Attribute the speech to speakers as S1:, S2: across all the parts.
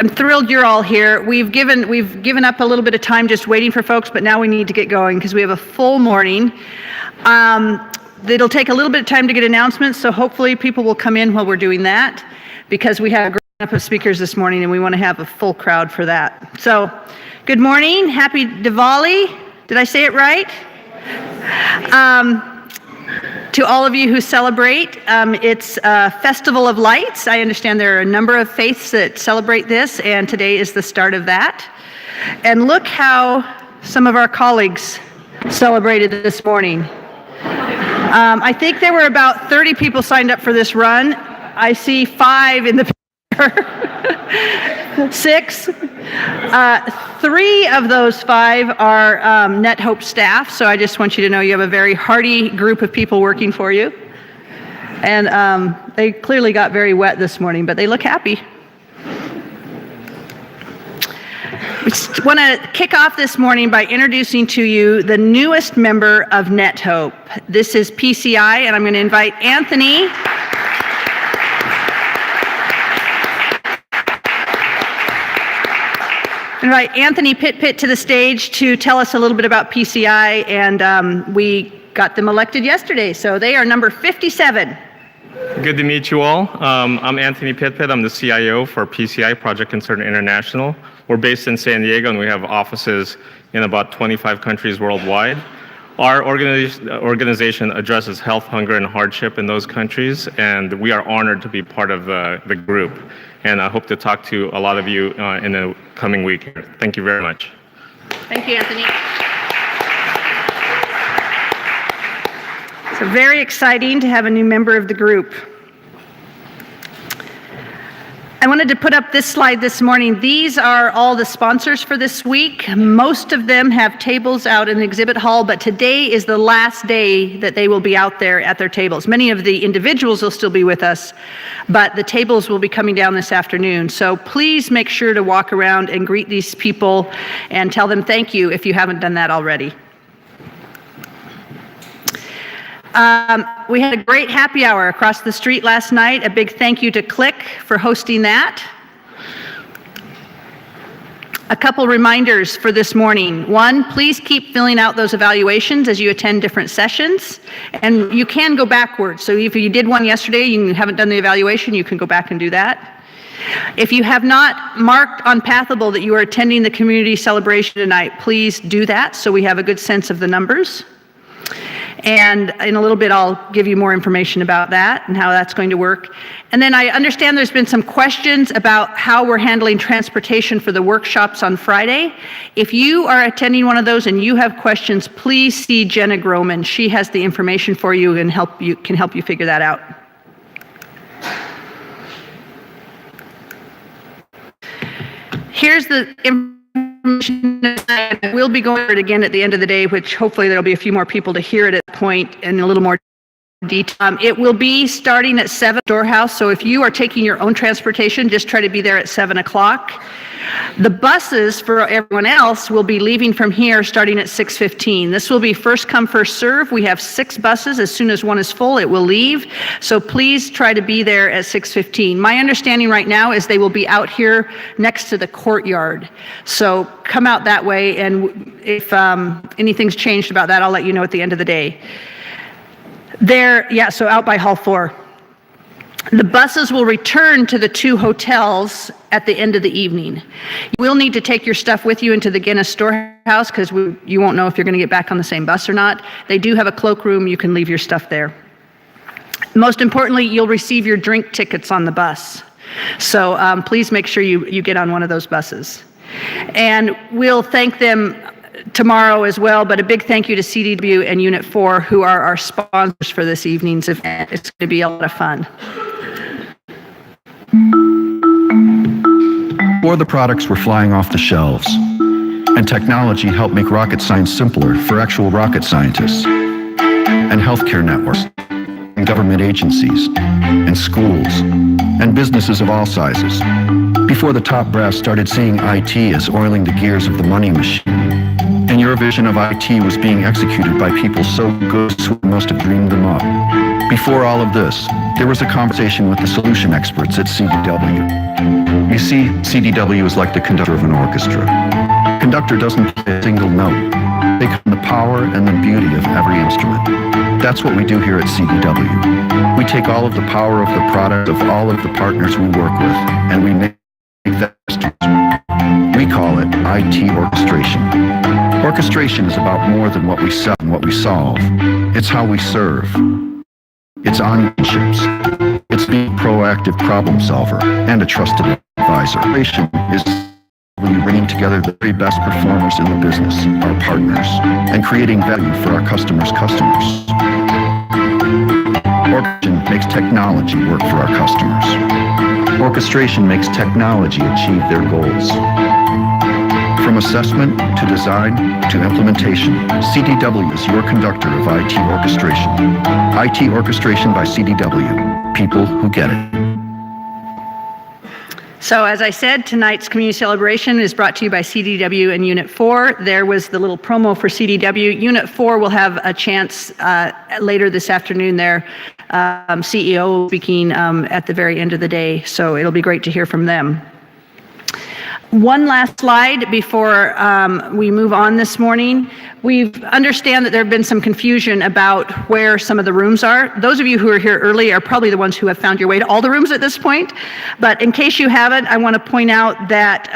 S1: I'm thrilled you're all here. We've given up a little bit of time just waiting for folks, but now we need to get going because we have a full morning. It'll take a little bit of time to get announcements, so hopefully people will come in while we're doing that because we have a great group of speakers this morning and we want to have a full crowd for that. So, good morning, happy Diwali. Did I say it right? To all of you who celebrate, it's a Festival of Lights. I understand there are a number of faiths that celebrate this, and today is the start of that. And look how some of our colleagues celebrated this morning. I think there were about 30 people signed up for this run. I see 5 in the picture. 6. 3 of those 5 are NetHope staff, so I just want you to know you have a very hearty group of people working for you. And they clearly got very wet this morning, but they look happy. We want to kick off this morning by introducing to you the newest member of NetHope. This is PCI, and I'm going to invite Anthony. Invite Anthony Pitt to the stage to tell us a little bit about PCI, and we got them elected yesterday, so they are number 57.
S2: Good to meet you all. I'm Anthony Pitt. I'm the CIO for PCI, Project Concern International. We're based in San Diego, and we have offices in about 25 countries worldwide. Our organization addresses health, hunger, and hardship in those countries, and we are honored to be part of the group. And I hope to talk to a lot of you in the coming week. Thank you very much.
S1: Thank you, Anthony. So very exciting to have a new member of the group. I wanted to put up this slide this morning. These are all the sponsors for this week. Most of them have tables out in the exhibit hall, but today is the last day that they will be out there at their tables. Many of the individuals will still be with us, but the tables will be coming down this afternoon. So please make sure to walk around and greet these people and tell them thank you if you haven't done that already. We had a great happy hour across the street last night. A big thank you to Click for hosting that. A couple reminders for this morning. 1, please keep filling out those evaluations as you attend different sessions. And you can go backwards. So if you did one yesterday and you haven't done the evaluation, you can go back and do that. If you have not marked on Pathable that you are attending the community celebration tonight, please do that so we have a good sense of the numbers. And in a little bit, I'll give you more information about that and how that's going to work. And then I understand there's been some questions about how we're handling transportation for the workshops on Friday. If you are attending one of those and you have questions, please see Jenna Groman. She has the information for you and can help you figure that out. Here's the information. We'll be going over it again at the end of the day, which hopefully there'll be a few more people to hear it at that point in a little more detail. It will be starting at 7 Storehouse, so if you are taking your own transportation, just try to be there at 7 o'clock. The buses for everyone else will be leaving from here starting at 6:15. This will be first come, first serve. We have 6 buses. As soon as one is full, it will leave. So please try to be there at 6:15. My understanding right now is they will be out here next to the courtyard. So come out that way, and if anything's changed about that, I'll let you know at the end of the day. So out by Hall 4. The buses will return to the 2 hotels at the end of the evening. You will need to take your stuff with you into the Guinness Storehouse because you won't know if you're going to get back on the same bus or not. They do have a cloakroom. You can leave your stuff there. Most importantly, you'll receive your drink tickets on the bus. So please make sure you get on one of those buses. And we'll thank them tomorrow as well, but a big thank you to CDW and Unit 4, who are our sponsors for this evening's event. It's going to be a lot of fun.
S3: Before the products were flying off the shelves, and technology helped make rocket science simpler for actual rocket scientists, and healthcare networks, and government agencies, and schools, and businesses of all sizes. Before the top brass started seeing IT as oiling the gears of the money machine, And your vision of IT was being executed by people so good who must have dreamed them up. Before all of this, there was a conversation with the solution experts at CDW. You see, CDW is like the conductor of an orchestra. Conductor doesn't play a single note. They come the power and the beauty of every instrument. That's what we do here at CDW. We take all of the power of the product of all of the partners we work with, and we make that instrument. We call it IT orchestration. Orchestration is about more than what we sell and what we solve. It's how we serve. It's onships. It's being a proactive problem solver and a trusted advisor. Orchestration is when you're bringing together the very best performers in the business, our partners, and creating value for our customers' customers. Orchestration makes technology work for our customers. Orchestration makes technology achieve their goals. From assessment to design to implementation, CDW is your conductor of IT orchestration. IT orchestration by CDW. People who get it.
S1: So as I said, tonight's community celebration is brought to you by CDW and Unit 4. There was the little promo for CDW. Unit 4 will have a chance later this afternoon. Their CEO speaking at the very end of the day, so it'll be great to hear from them. One last slide before we move on this morning. We understand that there have been some confusion about where some of the rooms are. Those of you who are here early are probably the ones who have found your way to all the rooms at this point. But in case you haven't, I want to point out that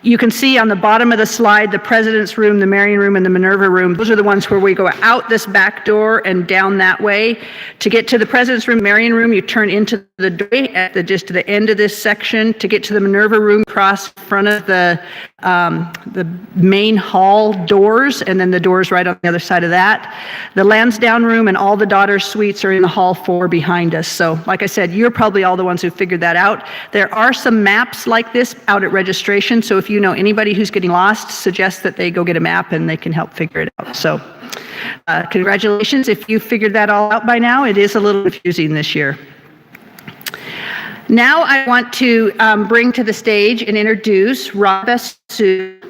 S1: you can see on the bottom of the slide, the President's Room, the Marion Room, and the Minerva Room. Those are the ones where we go out this back door and down that way. To get to the President's Room, Marion Room, you turn into the doorway at just the end of this section. To get to the Minerva Room, cross in front of the main hall doors, and then the doors right on the other side of that. The Lansdowne Room and all the daughters' suites are in the hall 4 behind us. So, like I said, you're probably all the ones who figured that out. There are some maps like this out at registration, so if you know anybody who's getting lost, suggest that they go get a map and they can help figure it out. So, congratulations if you figured that all out by now. It is a little confusing this year. Now I want to bring to the stage and introduce Radha Basu.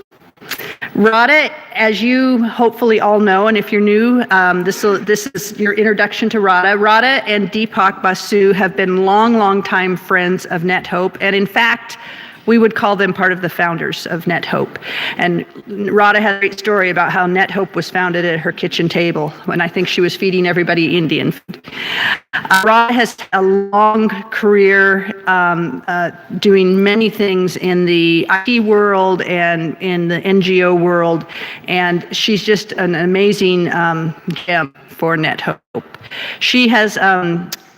S1: Radha, as you hopefully all know, and if you're new, this is your introduction to Radha. Radha and Deepak Basu have been long time friends of NetHope, and in fact, we would call them part of the founders of NetHope. And Radha had a great story about how NetHope was founded at her kitchen table when I think she was feeding everybody Indian food. Radha has a long career doing many things in the IT world and in the NGO world, and she's just an amazing gem for NetHope. She has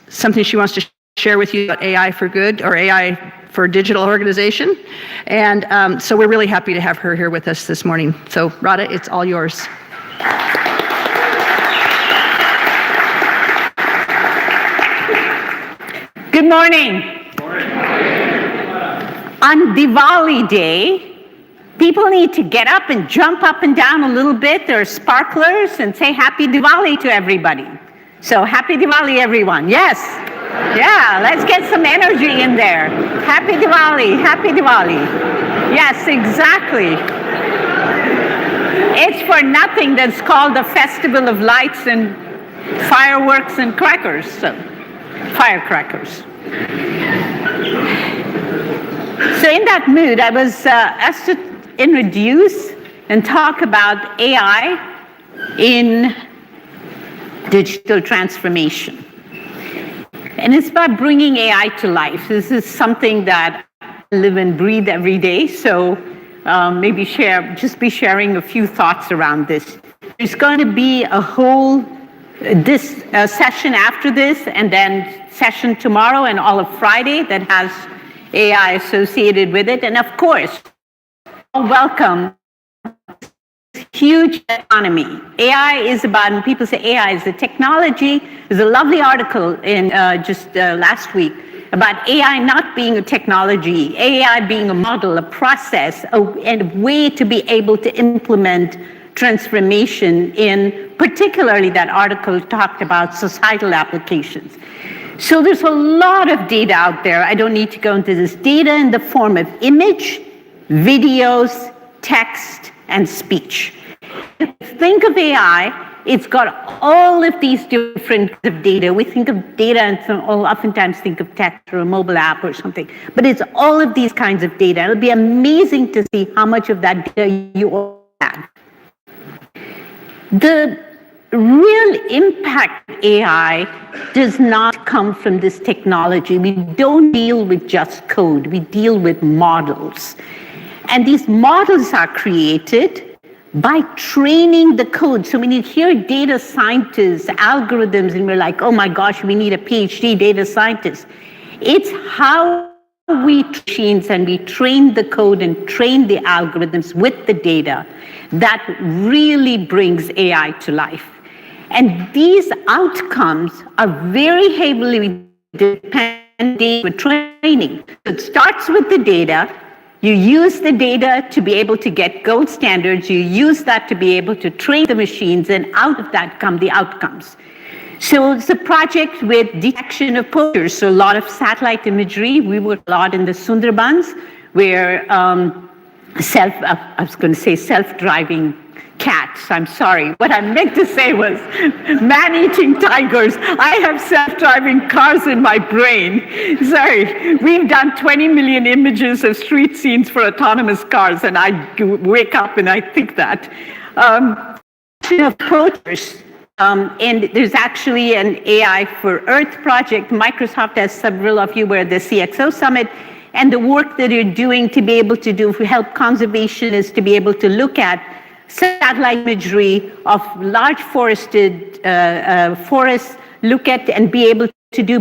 S1: something she wants to share with you about AI for Good, or AI for digital organization. And so we're really happy to have her here with us this morning. So Radha, it's all yours.
S4: Good morning. On Diwali Day, people need to get up and jump up and down a little bit. There are sparklers, and say Happy Diwali to everybody. So Happy Diwali, everyone. Yes. Yeah, let's get some energy in there. Happy Diwali, Happy Diwali. Yes, exactly. It's for nothing that's called the Festival of Lights and Fireworks and Crackers, so firecrackers. So in that mood, I was asked to introduce and talk about AI in digital transformation. And it's about bringing AI to life. This is something that I live and breathe every day, so maybe just be sharing a few thoughts around this. There's going to be a whole session after this, and then session tomorrow and all of Friday that has AI associated with it. And of course, welcome huge economy. AI is about, and people say AI is a technology. There's a lovely article in just last week about AI not being a technology, AI being a model, a process, and a way to be able to implement transformation in, particularly that article talked about societal applications. So there's a lot of data out there. I don't need to go into this. Data in the form of image, videos, text, and speech. think of AI, it's got all of these different kinds of data. We think of data and oftentimes think of text or a mobile app or something, but it's all of these kinds of data. It'll be amazing to see how much of that data you all have. The real impact of AI does not come from this technology. We don't deal with just code, we deal with models. And these models are created by training the code. So when you hear data scientists, algorithms, and we're like, oh my gosh, we need a PhD data scientist. It's how we machines and we train the code and train the algorithms with the data that really brings AI to life. And these outcomes are very heavily dependent on training. So it starts with the data. You use the data to be able to get gold standards. You use that to be able to train the machines, and out of that come the outcomes. So it's a project with detection of poachers. So a lot of satellite imagery. We work a lot in the Sundarbans, where self-driving cats. I'm sorry. What I meant to say was man-eating tigers. I have self-driving cars in my brain. Sorry. We've done 20 million images of street scenes for autonomous cars, and I wake up and I think that. Of poachers. And there's actually an AI for Earth project. Microsoft, as several of you were at the CXO Summit, and the work that you're doing to be able to do for help conservationists to be able to look at satellite imagery of large forested forests, look at and be able to do